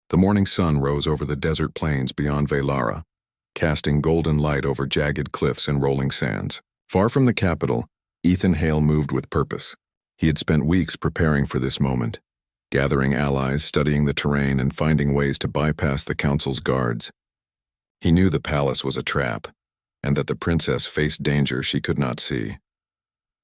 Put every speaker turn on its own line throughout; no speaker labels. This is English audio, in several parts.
The morning sun rose over the desert plains beyond Velara, casting golden light over jagged cliffs and rolling sands. Far from the capital, Ethan Hale moved with purpose. He had spent weeks preparing for this moment, gathering allies, studying the terrain, and finding ways to bypass the council's guards. He knew the palace was a trap, and that the princess faced danger she could not see.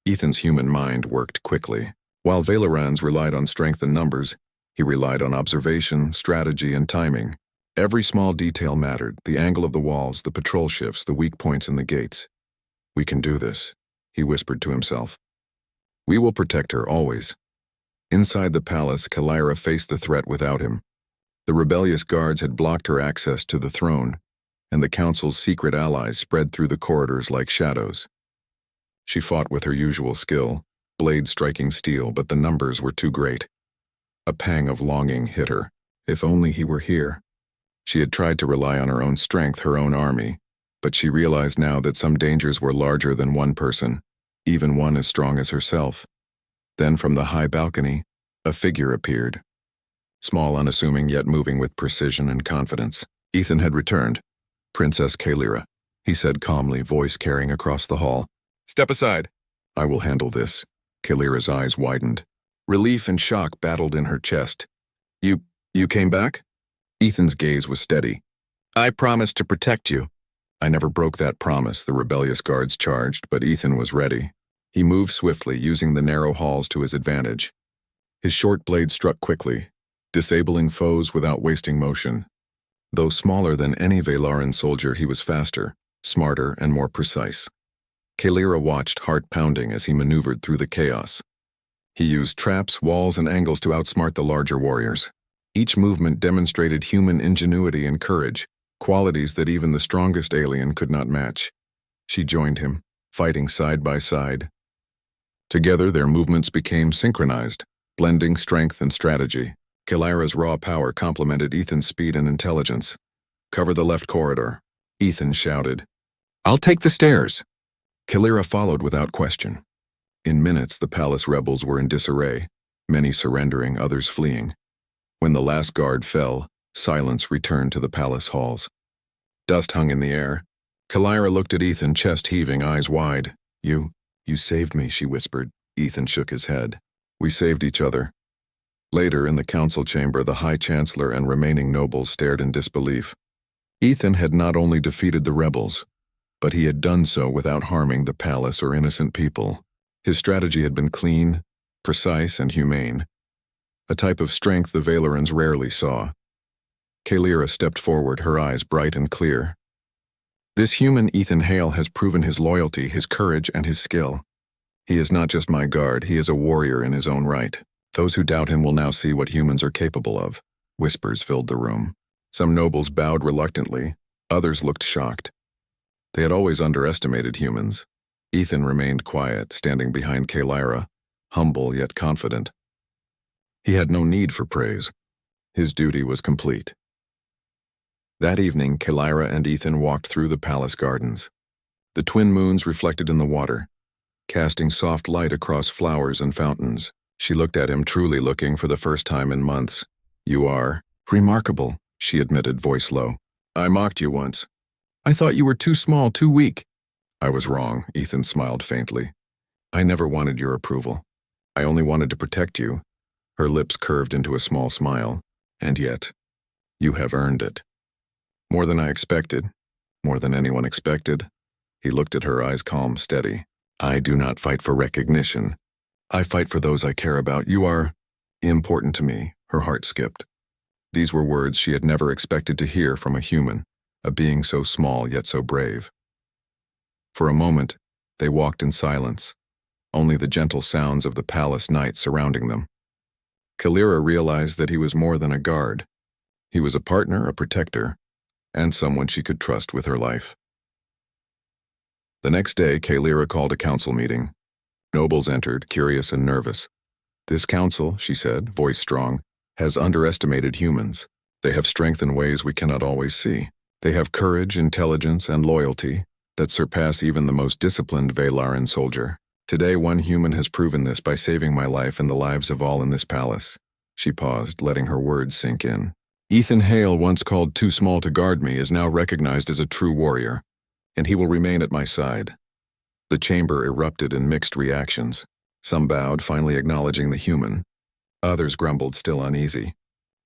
Ethan's human mind worked quickly. While Valerans relied on strength and numbers, he relied on observation, strategy, and timing. Every small detail mattered: the angle of the walls, the patrol shifts, the weak points in the gates. "We can do this," he whispered to himself. "We will protect her, always." Inside the palace, Kalira faced the threat without him. The rebellious guards had blocked her access to the throne, and the council's secret allies spread through the corridors like shadows. She fought with her usual skill, blade striking steel, but the numbers were too great. A pang of longing hit her. If only he were here. She had tried to rely on her own strength, her own army, but she realized now that some dangers were larger than one person, even one as strong as herself. Then from the high balcony, a figure appeared. Small, unassuming, yet moving with precision and confidence. Ethan had returned. "Princess Kalira," he said calmly, voice carrying across the hall. "Step aside." "I will handle this." Kalira's eyes widened. Relief and shock battled in her chest. You came back?" Ethan's gaze was steady. "I promised to protect you." "I never broke that promise," the rebellious guards charged, but Ethan was ready. He moved swiftly, using the narrow halls to his advantage. His short blade struck quickly, disabling foes without wasting motion. Though smaller than any Velaran soldier, he was faster, smarter, and more precise. Kalira watched, heart pounding, as he maneuvered through the chaos. He used traps, walls, and angles to outsmart the larger warriors. Each movement demonstrated human ingenuity and courage, qualities that even the strongest alien could not match. She joined him, fighting side by side. Together, their movements became synchronized, blending strength and strategy. Kalira's raw power complemented Ethan's speed and intelligence. "Cover the left corridor," Ethan shouted. "I'll take the stairs." Kalira followed without question. In minutes, the palace rebels were in disarray, many surrendering, others fleeing. When the last guard fell, silence returned to the palace halls. Dust hung in the air. Kalira looked at Ethan, chest heaving, eyes wide. You saved me," she whispered. Ethan shook his head. "We saved each other." Later, in the council chamber, the High Chancellor and remaining nobles stared in disbelief. Ethan had not only defeated the rebels, but he had done so without harming the palace or innocent people. His strategy had been clean, precise, and humane, a type of strength the Valerans rarely saw. Kalira stepped forward, her eyes bright and clear. "This human Ethan Hale has proven his loyalty, his courage, and his skill. He is not just my guard, he is a warrior in his own right. Those who doubt him will now see what humans are capable of." Whispers filled the room. Some nobles bowed reluctantly, others looked shocked. They had always underestimated humans. Ethan remained quiet, standing behind Kalira, humble yet confident. He had no need for praise. His duty was complete. That evening, Kalira and Ethan walked through the palace gardens. The twin moons reflected in the water, casting soft light across flowers and fountains. She looked at him, truly looking for the first time in months. "You are remarkable," she admitted, voice low. "I mocked you once. I thought you were too small, too weak." "I was wrong," Ethan smiled faintly. "I never wanted your approval. I only wanted to protect you." Her lips curved into a small smile. "And yet, you have earned it." "More than I expected. More than anyone expected." He looked at her, eyes calm, steady. "I do not fight for recognition. I fight for those I care about. You are important to me." Her heart skipped. These were words she had never expected to hear from a human, a being so small yet so brave. For a moment, they walked in silence, only the gentle sounds of the palace night surrounding them. Kalira realized that he was more than a guard. He was a partner, a protector, and someone she could trust with her life. The next day, Kalira called a council meeting. Nobles entered, curious and nervous. "This council," she said, voice strong, "has underestimated humans. They have strength in ways we cannot always see. They have courage, intelligence, and loyalty that surpass even the most disciplined Velaran soldier. Today, one human has proven this by saving my life and the lives of all in this palace." She paused, letting her words sink in. Ethan Hale, once called too small to guard me, is now recognized as a true warrior, and he will remain at my side. The chamber erupted in mixed reactions. Some bowed, finally acknowledging the human. Others grumbled, still uneasy.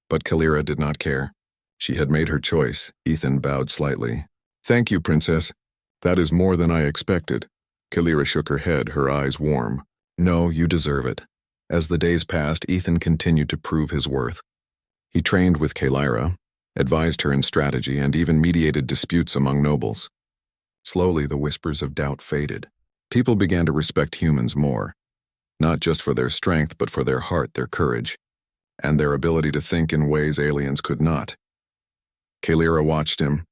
But Kalira did not care. She had made her choice. Ethan bowed slightly. Thank you, Princess. That is more than I expected. Kalira shook her head, her eyes warm. No, you deserve it. As the days passed, Ethan continued to prove his worth. He trained with Kalira, advised her in strategy, and even mediated disputes among nobles. Slowly, the whispers of doubt faded. People began to respect humans more, not just for their strength, but for their heart, their courage, and their ability to think in ways aliens could not. Kalira watched him,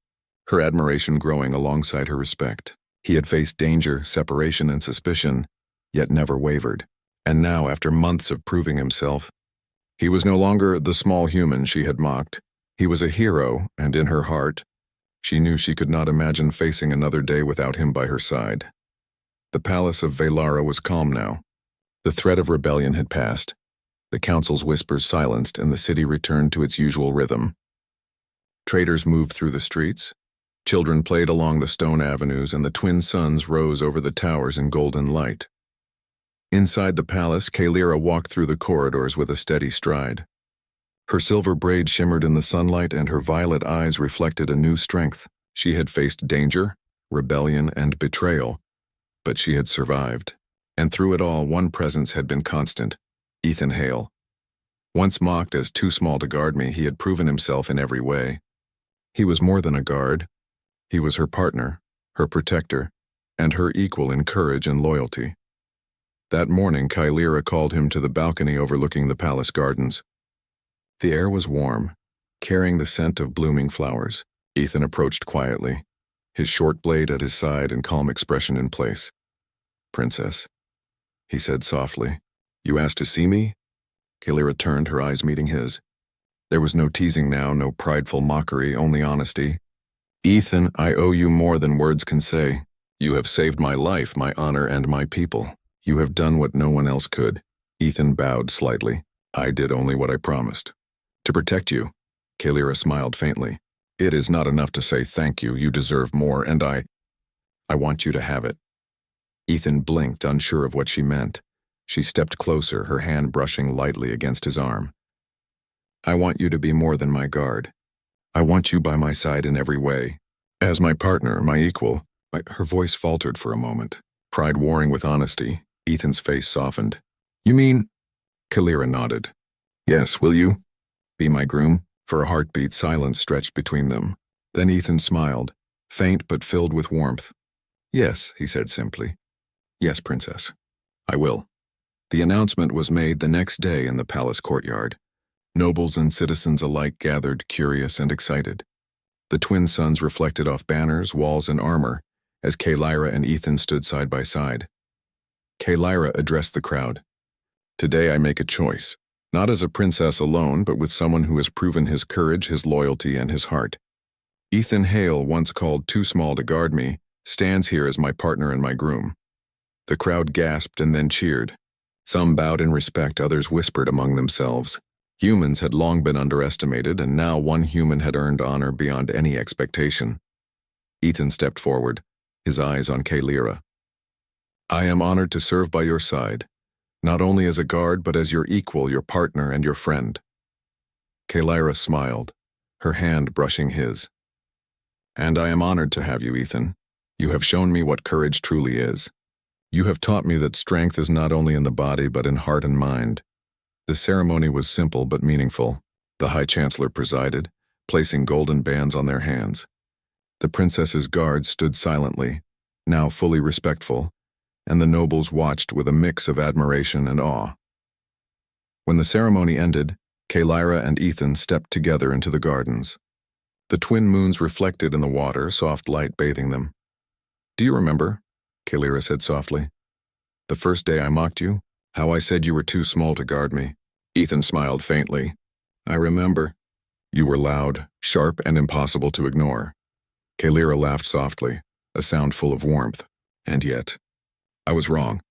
her admiration growing alongside her respect. He had faced danger, separation, and suspicion, yet never wavered. And now, after months of proving himself, he was no longer the small human she had mocked. He was a hero, and in her heart, she knew she could not imagine facing another day without him by her side. The palace of Velara was calm now. The threat of rebellion had passed. The council's whispers silenced, and the city returned to its usual rhythm. Traders moved through the streets. Children played along the stone avenues, and the twin suns rose over the towers in golden light. Inside the palace, Kalira walked through the corridors with a steady stride. Her silver braid shimmered in the sunlight, and her violet eyes reflected a new strength. She had faced danger, rebellion, and betrayal, but she had survived. And through it all, one presence had been constant: Ethan Hale. Once mocked as too small to guard me, he had proven himself in every way. He was more than a guard. He was her partner, her protector, and her equal in courage and loyalty. That morning, Kalira called him to the balcony overlooking the palace gardens. The air was warm, carrying the scent of blooming flowers. Ethan approached quietly, his short blade at his side and calm expression in place. "Princess," he said softly. "You asked to see me?" Kalira turned, her eyes meeting his. There was no teasing now, no prideful mockery, only honesty. "Ethan, I owe you more than words can say. You have saved my life, my honor, and my people. You have done what no one else could." Ethan bowed slightly. "I did only what I promised. To protect you." Kalira smiled faintly. "It is not enough to say thank you. You deserve more, and I want you to have it." Ethan blinked, unsure of what she meant. She stepped closer, her hand brushing lightly against his arm. "I want you to be more than my guard. I want you by my side in every way. As my partner, my equal." Her voice faltered for a moment, pride warring with honesty. Ethan's face softened. "You mean?" Kalira nodded. "Yes, will you? Be my groom?" For a heartbeat, silence stretched between them. Then Ethan smiled, faint but filled with warmth. "Yes," he said simply. "Yes, Princess. I will." The announcement was made the next day in the palace courtyard. Nobles and citizens alike gathered, curious and excited. The twin suns reflected off banners, walls, and armor as Kalira and Ethan stood side by side. Kalira addressed the crowd. "Today I make a choice, not as a princess alone, but with someone who has proven his courage, his loyalty, and his heart. Ethan Hale, once called too small to guard me, stands here as my partner and my groom." The crowd gasped and then cheered. Some bowed in respect, others whispered among themselves. Humans had long been underestimated, and now one human had earned honor beyond any expectation. Ethan stepped forward, his eyes on Kalira. "I am honored to serve by your side, not only as a guard, but as your equal, your partner, and your friend." Kalira smiled, her hand brushing his. "And I am honored to have you, Ethan. You have shown me what courage truly is. You have taught me that strength is not only in the body, but in heart and mind." The ceremony was simple but meaningful. The High Chancellor presided, placing golden bands on their hands. The princess's guards stood silently, now fully respectful, and the nobles watched with a mix of admiration and awe. When the ceremony ended, Kalira and Ethan stepped together into the gardens. The twin moons reflected in the water, soft light bathing them. "Do you remember?" Kalira said softly. "The first day I mocked you? How I said you were too small to guard me?" Ethan smiled faintly. "I remember. You were loud, sharp, and impossible to ignore." Kalira laughed softly, a sound full of warmth. "And yet, I was wrong.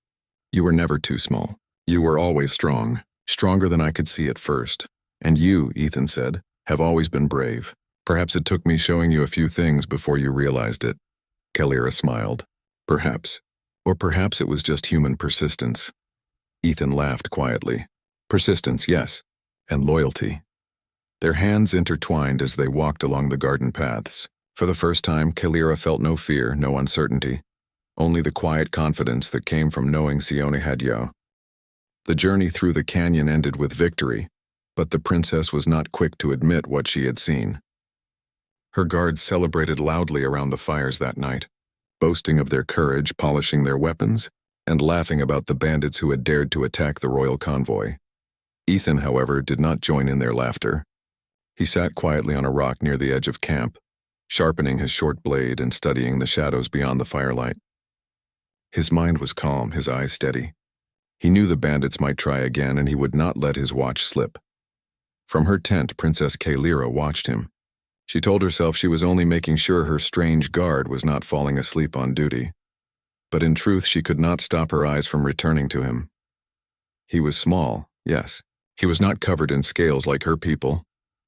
You were never too small. You were always strong, stronger than I could see at first. And you," Ethan said, have always been brave. Perhaps it took me showing you a few things before you realized it. Kalira smiled. Perhaps. Or perhaps it was just human persistence. Ethan laughed quietly. Persistence, yes. And loyalty. Their hands intertwined as they walked along the garden paths. For the first time, Kalira felt no fear, no uncertainty. Only the quiet confidence that came from knowing Sione had Yo. The journey through the canyon ended with victory, but the princess was not quick to admit what she had seen. Her guards celebrated loudly around the fires that night, boasting of their courage, polishing their weapons, and laughing about the bandits who had dared to attack the royal convoy. Ethan, however, did not join in their laughter. He sat quietly on a rock near the edge of camp, sharpening his short blade and studying the shadows beyond the firelight. His mind was calm, his eyes steady. He knew the bandits might try again, and he would not let his watch slip. From her tent, Princess Kalira watched him. She told herself she was only making sure her strange guard was not falling asleep on duty. But in truth, she could not stop her eyes from returning to him. He was small, yes. He was not covered in scales like her people,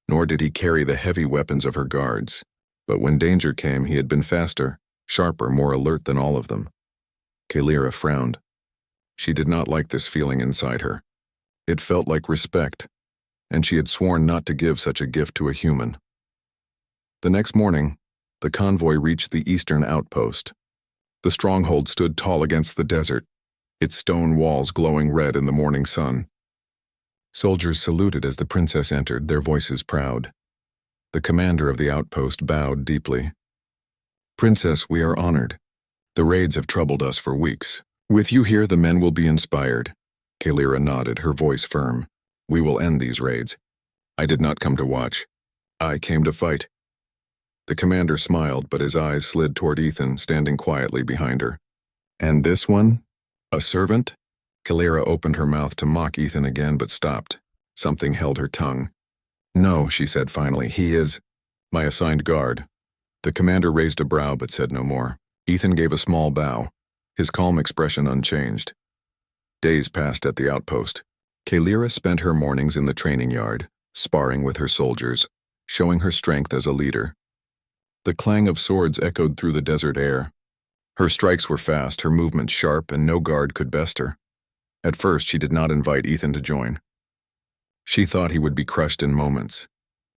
nor did he carry the heavy weapons of her guards. But when danger came, he had been faster, sharper, more alert than all of them. Kalira frowned. She did not like this feeling inside her. It felt like respect, and she had sworn not to give such a gift to a human. The next morning, the convoy reached the eastern outpost. The stronghold stood tall against the desert, its stone walls glowing red in the morning sun. Soldiers saluted as the princess entered, their voices proud. The commander of the outpost bowed deeply. Princess, we are honored. The raids have troubled us for weeks. With you here, the men will be inspired. Kalira nodded, her voice firm. We will end these raids. I did not come to watch. I came to fight. The commander smiled, but his eyes slid toward Ethan, standing quietly behind her. And this one? A servant? Kalira opened her mouth to mock Ethan again, but stopped. Something held her tongue. No, she said finally, he is my assigned guard. The commander raised a brow but said no more. Ethan gave a small bow, his calm expression unchanged. Days passed at the outpost. Kalira spent her mornings in the training yard, sparring with her soldiers, showing her strength as a leader. The clang of swords echoed through the desert air. Her strikes were fast, her movements sharp, and no guard could best her. At first, she did not invite Ethan to join. She thought he would be crushed in moments.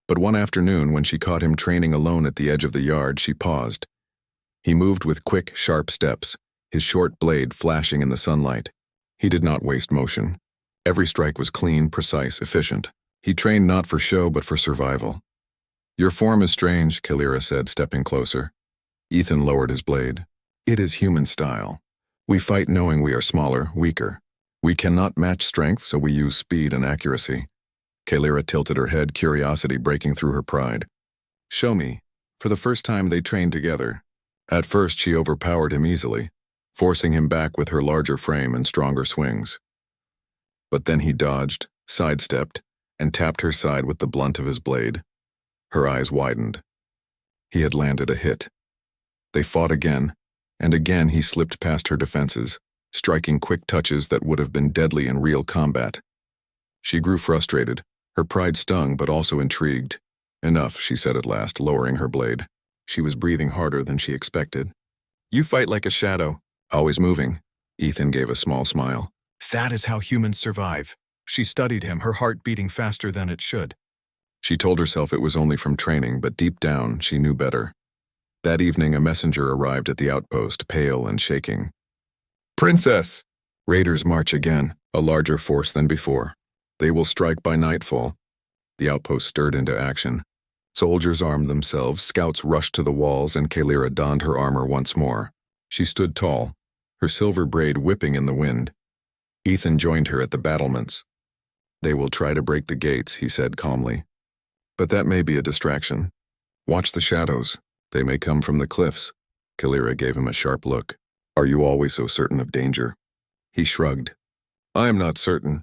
But one afternoon, when she caught him training alone at the edge of the yard, she paused. He moved with quick, sharp steps, his short blade flashing in the sunlight. He did not waste motion. Every strike was clean, precise, efficient. He trained not for show, but for survival. Your form is strange, Kalira said, stepping closer. Ethan lowered his blade. It is human style. We fight knowing we are smaller, weaker. We cannot match strength, so we use speed and accuracy. Kalira tilted her head, curiosity breaking through her pride. Show me. For the first time they trained together. At first she overpowered him easily, forcing him back with her larger frame and stronger swings. But then he dodged, sidestepped, and tapped her side with the blunt of his blade. Her eyes widened. He had landed a hit. They fought again, and again he slipped past her defenses, striking quick touches that would have been deadly in real combat. She grew frustrated, her pride stung but also intrigued. Enough, she said at last, lowering her blade. She was breathing harder than she expected. You fight like a shadow, always moving. Ethan gave a small smile. That is how humans survive. She studied him, her heart beating faster than it should. She told herself it was only from training, but deep down, she knew better. That evening, a messenger arrived at the outpost, pale and shaking. Princess! Raiders march again, a larger force than before. They will strike by nightfall. The outpost stirred into action. Soldiers armed themselves, scouts rushed to the walls, and Kalira donned her armor once more. She stood tall, her silver braid whipping in the wind. Ethan joined her at the battlements. They will try to break the gates, he said calmly. But that may be a distraction. Watch the shadows. They may come from the cliffs. Kalira gave him a sharp look. Are you always so certain of danger? He shrugged. I am not certain,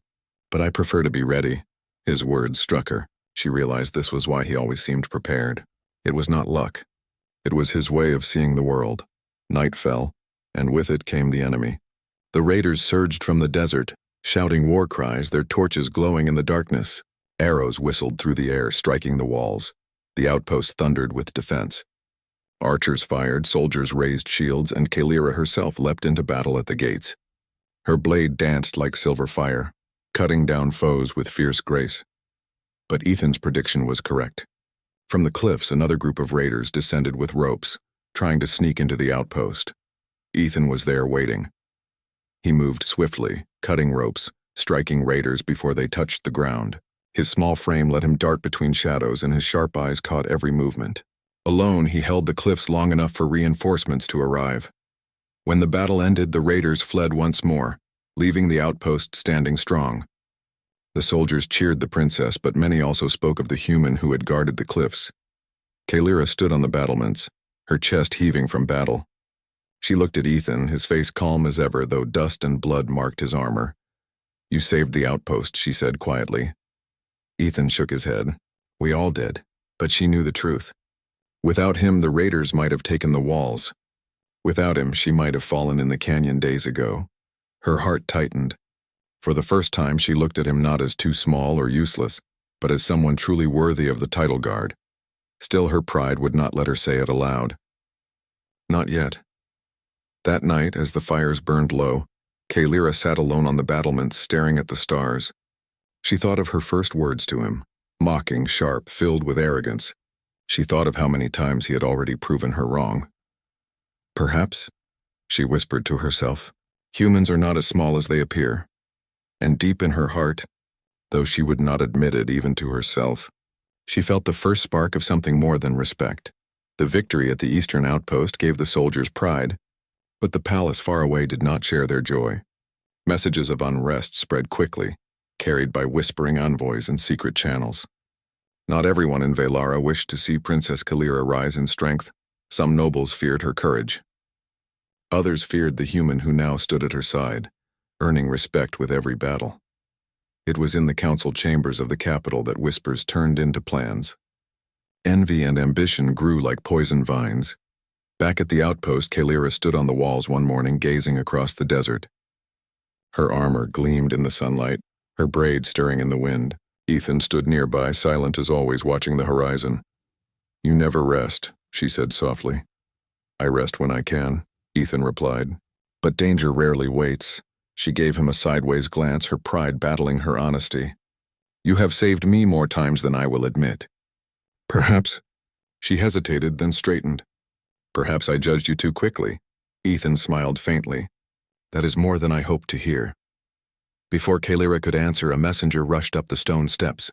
but I prefer to be ready. His words struck her. She realized this was why he always seemed prepared. It was not luck. It was his way of seeing the world. Night fell, and with it came the enemy. The raiders surged from the desert, shouting war cries, their torches glowing in the darkness. Arrows whistled through the air, striking the walls. The outpost thundered with defense. Archers fired, soldiers raised shields, and Kalira herself leapt into battle at the gates. Her blade danced like silver fire, cutting down foes with fierce grace. But Ethan's prediction was correct. From the cliffs, another group of raiders descended with ropes, trying to sneak into the outpost. Ethan was there waiting. He moved swiftly, cutting ropes, striking raiders before they touched the ground. His small frame let him dart between shadows, and his sharp eyes caught every movement. Alone, he held the cliffs long enough for reinforcements to arrive. When the battle ended, the raiders fled once more, leaving the outpost standing strong. The soldiers cheered the princess, but many also spoke of the human who had guarded the cliffs. Kalira stood on the battlements, her chest heaving from battle. She looked at Ethan, his face calm as ever, though dust and blood marked his armor. "You saved the outpost," she said quietly. Ethan shook his head. "We all did," but she knew the truth. Without him, the raiders might have taken the walls. Without him, she might have fallen in the canyon days ago. Her heart tightened. For the first time, she looked at him not as too small or useless, but as someone truly worthy of the title guard. Still, her pride would not let her say it aloud. Not yet. That night, as the fires burned low, Kalira sat alone on the battlements, staring at the stars. She thought of her first words to him, mocking, sharp, filled with arrogance. She thought of how many times he had already proven her wrong. "Perhaps," she whispered to herself, "humans are not as small as they appear." And deep in her heart, though she would not admit it even to herself, she felt the first spark of something more than respect. The victory at the eastern outpost gave the soldiers pride, but the palace far away did not share their joy. Messages of unrest spread quickly, carried by whispering envoys and secret channels. Not everyone in Velara wished to see Princess Kalira rise in strength. Some nobles feared her courage. Others feared the human who now stood at her side, earning respect with every battle. It was in the council chambers of the capital that whispers turned into plans. Envy and ambition grew like poison vines. Back at the outpost, Kalira stood on the walls one morning, gazing across the desert. Her armor gleamed in the sunlight, her braid stirring in the wind. Ethan stood nearby, silent as always, watching the horizon. "You never rest," she said softly. "I rest when I can," Ethan replied. "But danger rarely waits." She gave him a sideways glance, her pride battling her honesty. "You have saved me more times than I will admit." "Perhaps." She hesitated, then straightened. "Perhaps I judged you too quickly." Ethan smiled faintly. "That is more than I hoped to hear." Before Kalira could answer, a messenger rushed up the stone steps.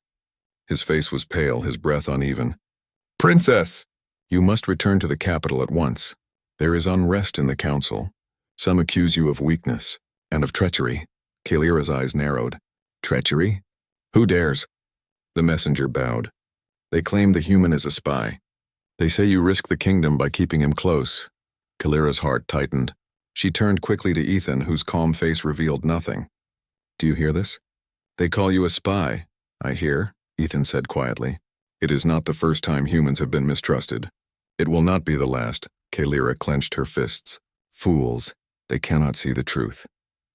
His face was pale, his breath uneven. "Princess! You must return to the capital at once. There is unrest in the council. Some accuse you of weakness and of treachery." Kalira's eyes narrowed. "Treachery? Who dares?" The messenger bowed. "They claim the human is a spy. They say you risk the kingdom by keeping him close." Kalira's heart tightened. She turned quickly to Ethan, whose calm face revealed nothing. "Do you hear this? They call you a spy." "I hear," Ethan said quietly. "It is not the first time humans have been mistrusted. It will not be the last." Kalira clenched her fists. "Fools, they cannot see the truth."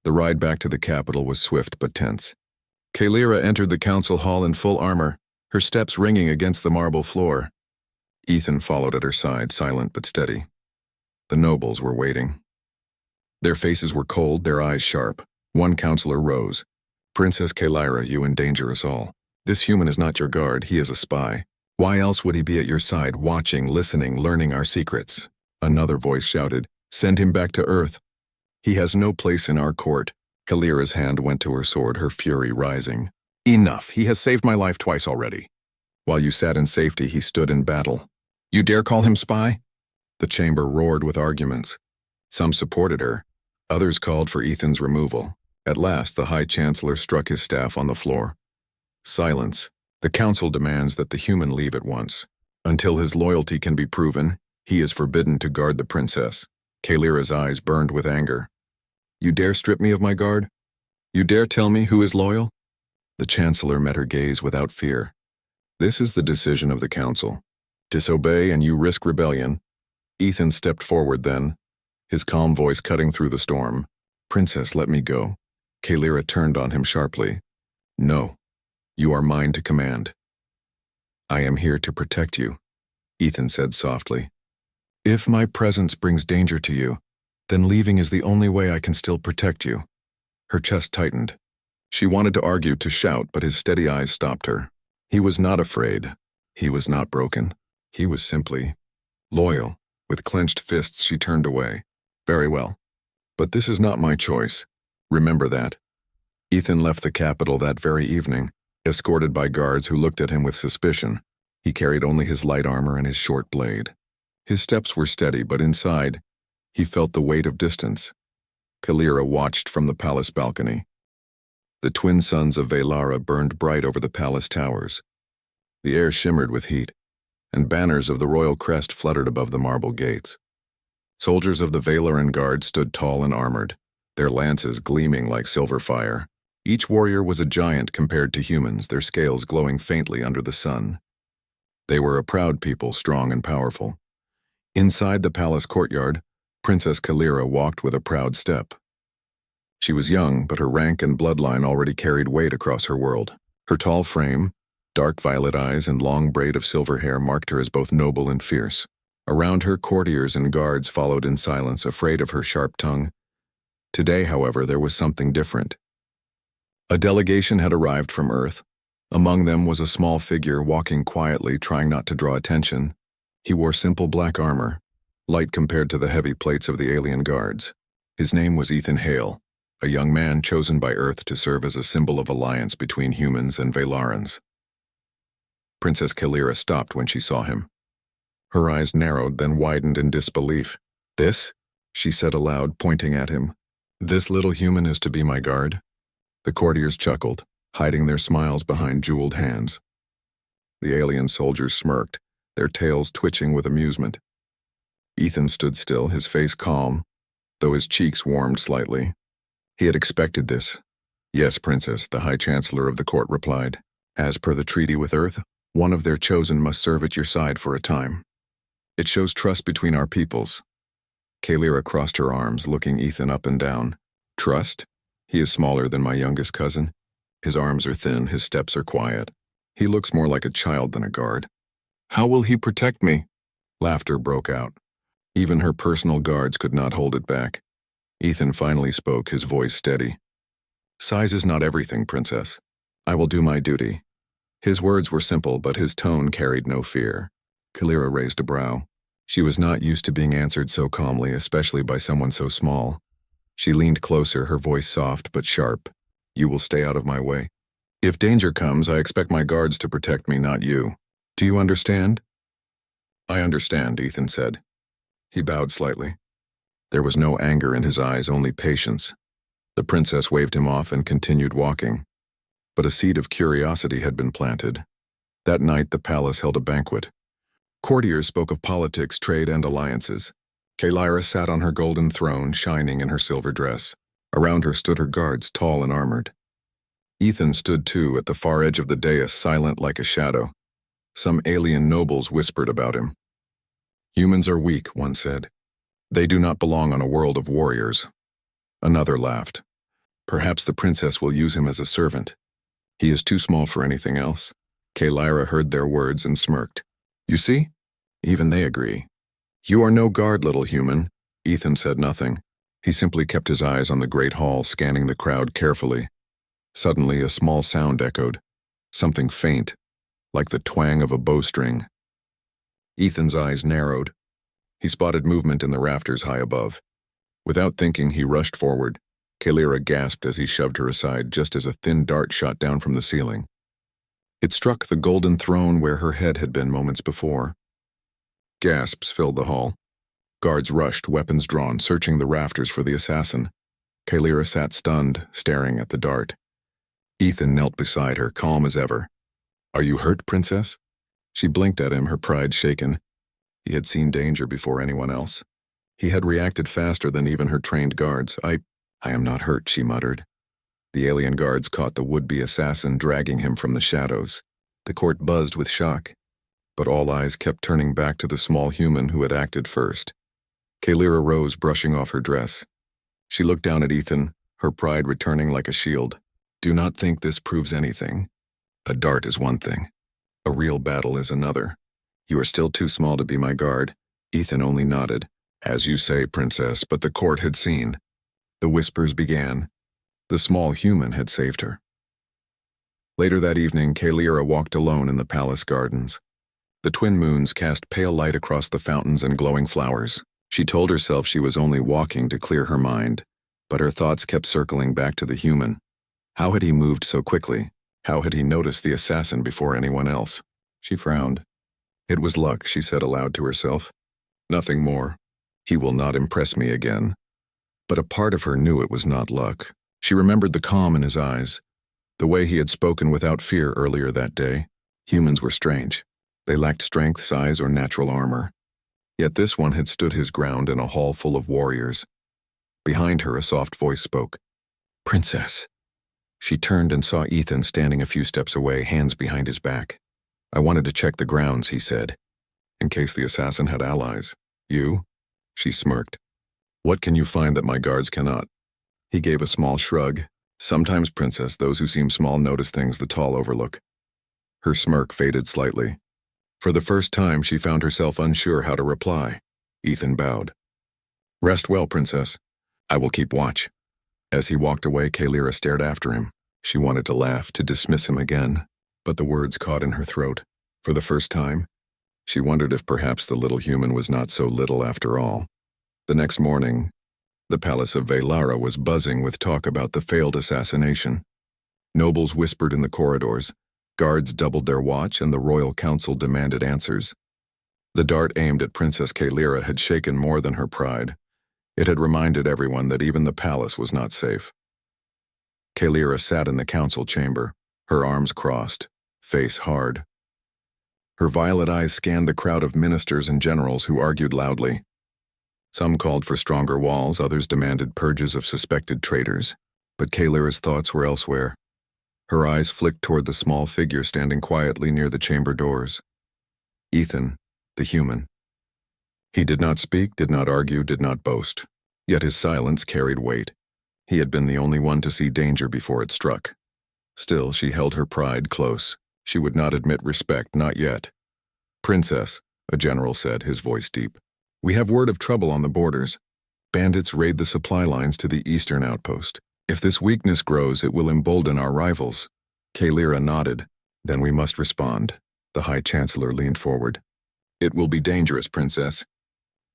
The ride back to the capital was swift but tense. Kalira entered the council hall in full armor, her steps ringing against the marble floor. Ethan followed at her side, silent but steady. The nobles were waiting. Their faces were cold, their eyes sharp. One counselor rose. "Princess Kalira, you endanger us all. This human is not your guard, he is a spy. Why else would he be at your side, watching, listening, learning our secrets?" Another voice shouted, "Send him back to Earth. He has no place in our court." Kalira's hand went to her sword, her fury rising. "Enough, he has saved my life twice already. While you sat in safety, he stood in battle. You dare call him spy?" The chamber roared with arguments. Some supported her. Others called for Ethan's removal. At last, the High Chancellor struck his staff on the floor. "Silence. The council demands that the human leave at once. Until his loyalty can be proven, he is forbidden to guard the princess." Kalira's eyes burned with anger. "You dare strip me of my guard? You dare tell me who is loyal?" The Chancellor met her gaze without fear. "This is the decision of the council. Disobey and you risk rebellion." Ethan stepped forward then, his calm voice cutting through the storm. "Princess, let me go." Kalira turned on him sharply. "No. You are mine to command. I am here to protect you, Ethan said softly. If my presence brings danger to you, then leaving is the only way I can still protect you. Her chest tightened. She wanted to argue, to shout, but his steady eyes stopped her. He was not afraid. He was not broken. He was simply loyal. With clenched fists, she turned away. Very well. But this is not my choice. Remember that. Ethan left the capital that very evening, escorted by guards who looked at him with suspicion. He carried only his light armor and his short blade. His steps were steady, but inside, he felt the weight of distance. Kalira watched from the palace balcony. The twin suns of Velara burned bright over the palace towers. The air shimmered with heat, and banners of the royal crest fluttered above the marble gates. Soldiers of the Velaran Guard stood tall and armored, their lances gleaming like silver fire. Each warrior was a giant compared to humans, their scales glowing faintly under the sun. They were a proud people, strong and powerful. Inside the palace courtyard, Princess Kalira walked with a proud step. She was young, but her rank and bloodline already carried weight across her world. Her tall frame, dark violet eyes, and long braid of silver hair marked her as both noble and fierce. Around her, courtiers and guards followed in silence, afraid of her sharp tongue. Today, however, there was something different. A delegation had arrived from Earth. Among them was a small figure walking quietly, trying not to draw attention. He wore simple black armor, light compared to the heavy plates of the alien guards. His name was Ethan Hale, a young man chosen by Earth to serve as a symbol of alliance between humans and Velarans. Princess Kalira stopped when she saw him. Her eyes narrowed, then widened in disbelief. This? She said aloud, pointing at him. This little human is to be my guard? The courtiers chuckled, hiding their smiles behind jeweled hands. The alien soldiers smirked, their tails twitching with amusement. Ethan stood still, his face calm, though his cheeks warmed slightly. He had expected this. Yes, Princess, the High Chancellor of the court replied. As per the treaty with Earth, one of their chosen must serve at your side for a time. It shows trust between our peoples. Kalira crossed her arms, looking Ethan up and down. Trust? He is smaller than my youngest cousin. His arms are thin, his steps are quiet. He looks more like a child than a guard. How will he protect me? Laughter broke out. Even her personal guards could not hold it back. Ethan finally spoke, his voice steady. Size is not everything, Princess. I will do my duty. His words were simple, but his tone carried no fear. Kalira raised a brow. She was not used to being answered so calmly, especially by someone so small. She leaned closer, her voice soft but sharp. You will stay out of my way. If danger comes, I expect my guards to protect me, not you. Do you understand? I understand, Ethan said. He bowed slightly. There was no anger in his eyes, only patience. The princess waved him off and continued walking. But a seed of curiosity had been planted. That night, the palace held a banquet. Courtiers spoke of politics, trade, and alliances. Kalira sat on her golden throne, shining in her silver dress. Around her stood her guards, tall and armored. Ethan stood too, at the far edge of the dais, silent like a shadow. Some alien nobles whispered about him. Humans are weak, one said. They do not belong on a world of warriors. Another laughed. Perhaps the princess will use him as a servant. He is too small for anything else. Kalira heard their words and smirked. You see? Even they agree. You are no guard, little human. Ethan said nothing. He simply kept his eyes on the great hall, scanning the crowd carefully. Suddenly, a small sound echoed. Something faint, like the twang of a bowstring. Ethan's eyes narrowed. He spotted movement in the rafters high above. Without thinking, he rushed forward. Kalira gasped as he shoved her aside, just as a thin dart shot down from the ceiling. It struck the golden throne where her head had been moments before. Gasps filled the hall. Guards rushed, weapons drawn, searching the rafters for the assassin. Kalira sat stunned, staring at the dart. Ethan knelt beside her, calm as ever. Are you hurt, Princess? She blinked at him, her pride shaken. He had seen danger before anyone else. He had reacted faster than even her trained guards. I am not hurt, she muttered. The alien guards caught the would-be assassin, dragging him from the shadows. The court buzzed with shock, but all eyes kept turning back to the small human who had acted first. Kalira rose, brushing off her dress. She looked down at Ethan, her pride returning like a shield. Do not think this proves anything. A dart is one thing. A real battle is another. You are still too small to be my guard. Ethan only nodded. As you say, princess, but the court had seen. The whispers began. The small human had saved her. Later that evening, Kalira walked alone in the palace gardens. The twin moons cast pale light across the fountains and glowing flowers. She told herself she was only walking to clear her mind, but her thoughts kept circling back to the human. How had he moved so quickly? How had he noticed the assassin before anyone else? She frowned. It was luck, she said aloud to herself. Nothing more. He will not impress me again. But a part of her knew it was not luck. She remembered the calm in his eyes, the way he had spoken without fear earlier that day. Humans were strange. They lacked strength, size, or natural armor. Yet this one had stood his ground in a hall full of warriors. Behind her, a soft voice spoke. Princess. She turned and saw Ethan standing a few steps away, hands behind his back. I wanted to check the grounds, he said, in case the assassin had allies. You? She smirked. What can you find that my guards cannot? He gave a small shrug. Sometimes, princess, those who seem small notice things the tall overlook. Her smirk faded slightly. For the first time, she found herself unsure how to reply. Ethan bowed. Rest well, princess. I will keep watch. As he walked away, Kalira stared after him. She wanted to laugh, to dismiss him again, but the words caught in her throat. For the first time, she wondered if perhaps the little human was not so little after all. The next morning, the palace of Velara was buzzing with talk about the failed assassination. Nobles whispered in the corridors, guards doubled their watch, and the royal council demanded answers. The dart aimed at Princess Kalira had shaken more than her pride. It had reminded everyone that even the palace was not safe. Kalira sat in the council chamber, her arms crossed, face hard. Her violet eyes scanned the crowd of ministers and generals who argued loudly. Some called for stronger walls, others demanded purges of suspected traitors, but Kalira's thoughts were elsewhere. Her eyes flicked toward the small figure standing quietly near the chamber doors. Ethan, the human. He did not speak, did not argue, did not boast. Yet his silence carried weight. He had been the only one to see danger before it struck. Still, she held her pride close. She would not admit respect, not yet. Princess, a general said, his voice deep. We have word of trouble on the borders. Bandits raid the supply lines to the eastern outpost. If this weakness grows, it will embolden our rivals. Kalira nodded. Then we must respond. The High Chancellor leaned forward. It will be dangerous, Princess.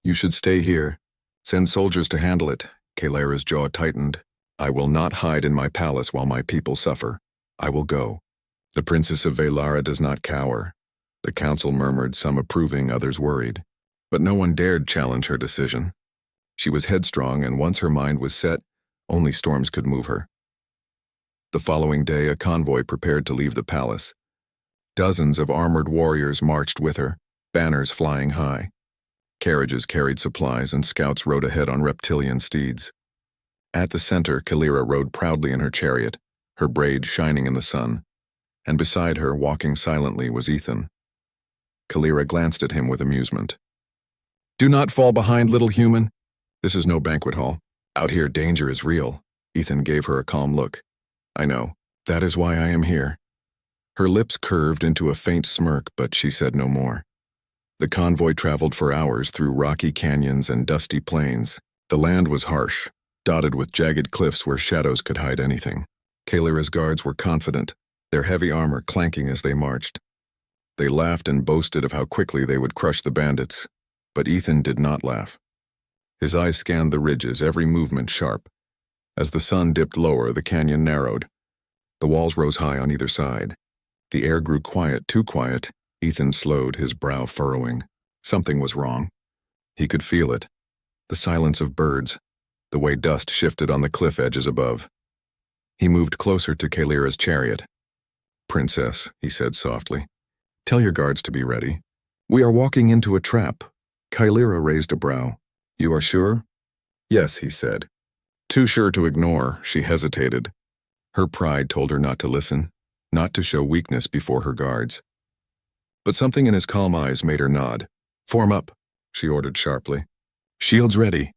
You should stay here. Send soldiers to handle it. Kalira's jaw tightened. I will not hide in my palace while my people suffer. I will go. The Princess of Velara does not cower. The council murmured, some approving, others worried. But no one dared challenge her decision. She was headstrong, and once her mind was set, only storms could move her. The following day, a convoy prepared to leave the palace. Dozens of armored warriors marched with her, banners flying high. Carriages carried supplies, and scouts rode ahead on reptilian steeds. At the center, Kalira rode proudly in her chariot, her braid shining in the sun, and beside her, walking silently, was Ethan. Kalira glanced at him with amusement. Do not fall behind, little human. This is no banquet hall. Out here, danger is real. Ethan gave her a calm look. I know. That is why I am here. Her lips curved into a faint smirk, but she said no more. The convoy traveled for hours through rocky canyons and dusty plains. The land was harsh, dotted with jagged cliffs where shadows could hide anything. Kalira's guards were confident, their heavy armor clanking as they marched. They laughed and boasted of how quickly they would crush the bandits, but Ethan did not laugh. His eyes scanned the ridges, every movement sharp. As the sun dipped lower, the canyon narrowed. The walls rose high on either side. The air grew quiet, too quiet. Ethan slowed, his brow furrowing. Something was wrong. He could feel it. The silence of birds, the way dust shifted on the cliff edges above. He moved closer to Kalira's chariot. Princess, he said softly, tell your guards to be ready. We are walking into a trap. Kalira raised a brow. You are sure? Yes, he said. Too sure to ignore, she hesitated. Her pride told her not to listen, not to show weakness before her guards. But something in his calm eyes made her nod. Form up, she ordered sharply. Shields ready.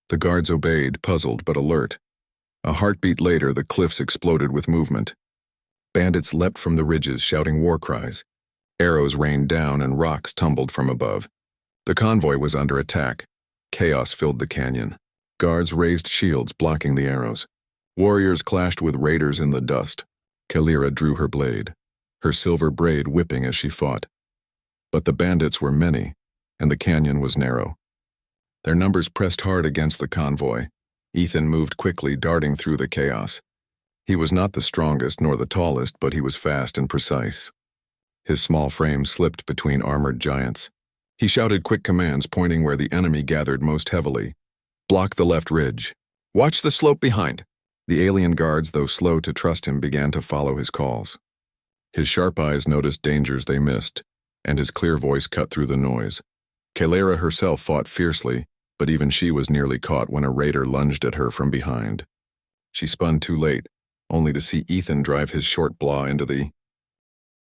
The guards obeyed, puzzled but alert. A heartbeat later, the cliffs exploded with movement. Bandits leapt from the ridges, shouting war cries. Arrows rained down and rocks tumbled from above. The convoy was under attack. Chaos filled the canyon. Guards raised shields blocking the arrows. Warriors clashed with raiders in the dust. Kalira drew her blade, her silver braid whipping as she fought. But the bandits were many, and the canyon was narrow. Their numbers pressed hard against the convoy. Ethan moved quickly, darting through the chaos. He was not the strongest nor the tallest, but he was fast and precise. His small frame slipped between armored giants. He shouted quick commands, pointing where the enemy gathered most heavily. Block the left ridge. Watch the slope behind. The alien guards, though slow to trust him, began to follow his calls. His sharp eyes noticed dangers they missed, and his clear voice cut through the noise. Kalira herself fought fiercely, but even she was nearly caught when a raider lunged at her from behind. She spun too late, only to see Ethan drive his short blaw into the